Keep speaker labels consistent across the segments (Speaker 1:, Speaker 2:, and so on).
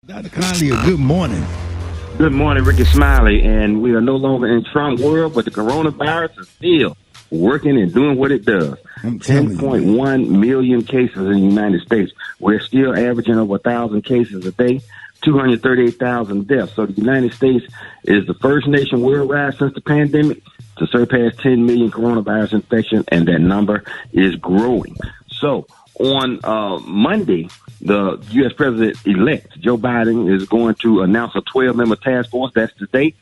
Speaker 1: Dr. Collier, good morning.
Speaker 2: Good morning, Rickey, Smiley, and we are no longer in Trump world, but the coronavirus is still working and doing what it does. 10.1 million cases in the United States. We're still averaging over 1,000 cases a day, 238,000 deaths. So the United States is the first nation worldwide since the pandemic to surpass 10 million coronavirus infections, and that number is growing. So on Monday, the U.S. President-elect, Joe Biden, is going to announce a 12-member task force. That's the date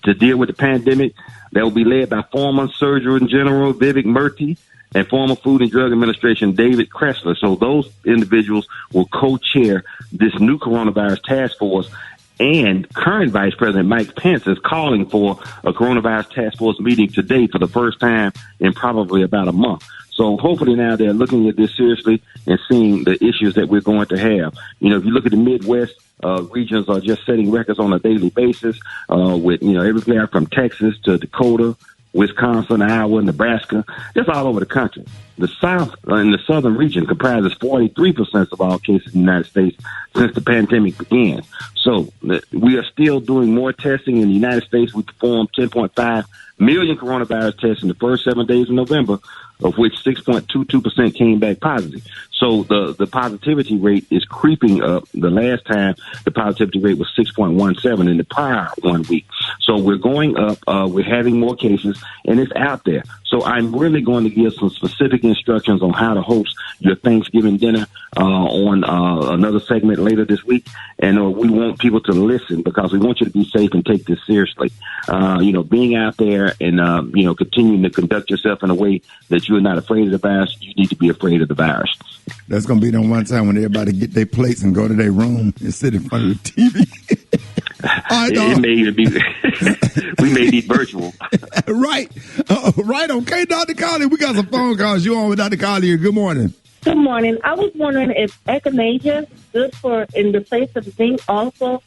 Speaker 2: to deal with the pandemic. That will be led by former Surgeon General Vivek Murthy and former Food and Drug Administration David Kressler. So those individuals will co-chair this new coronavirus task force. And current Vice President Mike Pence is calling for a coronavirus task force meeting today for the first time in probably about a month. So hopefully now they're looking at this seriously and seeing the issues that we're going to have. You know, if you look at the Midwest, regions are just setting records on a daily basis with, everywhere from Texas to Dakota, Wisconsin, Iowa, Nebraska, just all over the country. The South and the Southern region comprises 43% of all cases in the United States since the pandemic began. So we are still doing more testing in the United States. We performed 10.5 million coronavirus tests in the first 7 days of November, of which 6.22% came back positive. So the positivity rate is creeping up. The last time the positivity rate was 6.17 in the prior 1 week. So we're going up. We're having more cases, and it's out there. So I'm really going to give some specific instructions on how to host your Thanksgiving dinner on another segment later this week. And we want people to listen because we want you to be safe and take this seriously. Being out there and, continuing to conduct yourself in a way that you're not afraid of the virus, you need to be afraid of the virus.
Speaker 1: That's going to be the one time when everybody get their plates and go to their room and sit in front of the TV.
Speaker 2: It may even be, we may need virtual.
Speaker 1: Right. Right. Okay, Dr. Collier, we got some phone calls. You on with Dr. Collier. Good morning.
Speaker 3: Good morning. I was wondering if Echinacea is good for in the place of zinc also.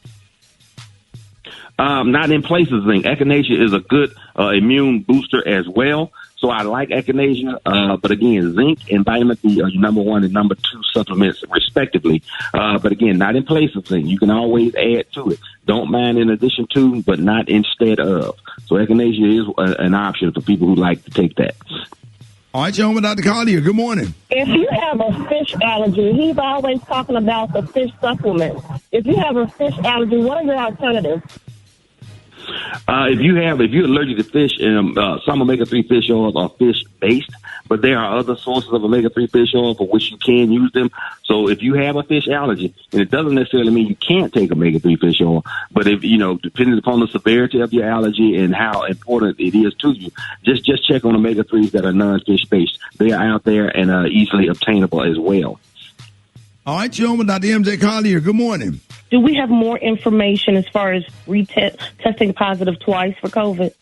Speaker 2: Not in place of zinc. Echinacea is a good immune booster as well. So I like Echinacea, but again, zinc and vitamin D are your number one and number two supplements, respectively. But again, not in place of zinc. You can always add to it. Don't mind in addition to, but not instead of. So Echinacea is an option for people who like to take that.
Speaker 1: All right, you're on with Dr. Collier. Good morning.
Speaker 3: If you have a fish allergy, he's always talking about the fish supplements. If you have a fish allergy, what are your alternatives?
Speaker 2: If you're allergic to fish, some omega-3 fish oils are fish-based, but there are other sources of omega-3 fish oil for which you can use them. So if you have a fish allergy, and it doesn't necessarily mean you can't take omega-3 fish oil, but if, depending upon the severity of your allergy and how important it is to you, just check on omega-3s that are non-fish based. They are out there and easily obtainable as well.
Speaker 1: All right, you're on with Dr. MJ Collier. Good morning.
Speaker 3: Do we have more information as far as testing positive twice for COVID?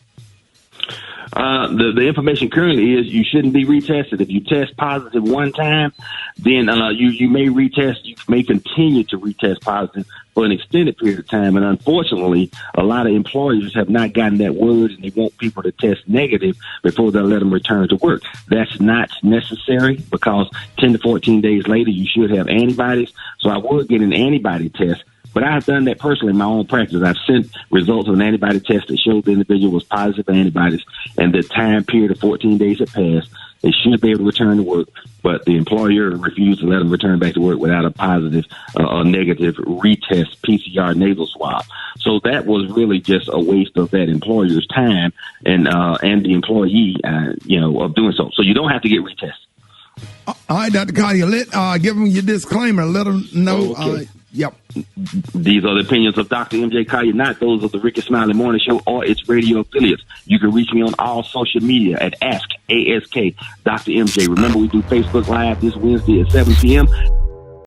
Speaker 2: The information currently is you shouldn't be retested. If you test positive one time, then you may retest. You may continue to retest positive for an extended period of time. And unfortunately, a lot of employers have not gotten that word, and they want people to test negative before they'll let them return to work. That's not necessary because 10 to 14 days later, you should have antibodies. So I would get an antibody test. But I've done that personally in my own practice. I've sent results of an antibody test that showed the individual was positive for antibodies, and the time period of 14 days had passed. They should be able to return to work, but the employer refused to let them return back to work without a positive or negative retest PCR nasal swab. So that was really just a waste of that employer's time and the employee, of doing so. So you don't have to get retested.
Speaker 1: All right, Dr. Collier, give them your disclaimer. Let them know.
Speaker 2: Okay.
Speaker 1: Yep.
Speaker 2: These are the opinions of Dr. MJ Collier, not those of the Rickey Smiley Morning Show or its radio affiliates. You can reach me on all social media at AskAsk Dr. MJ. Remember, we do Facebook Live this Wednesday at 7 p.m.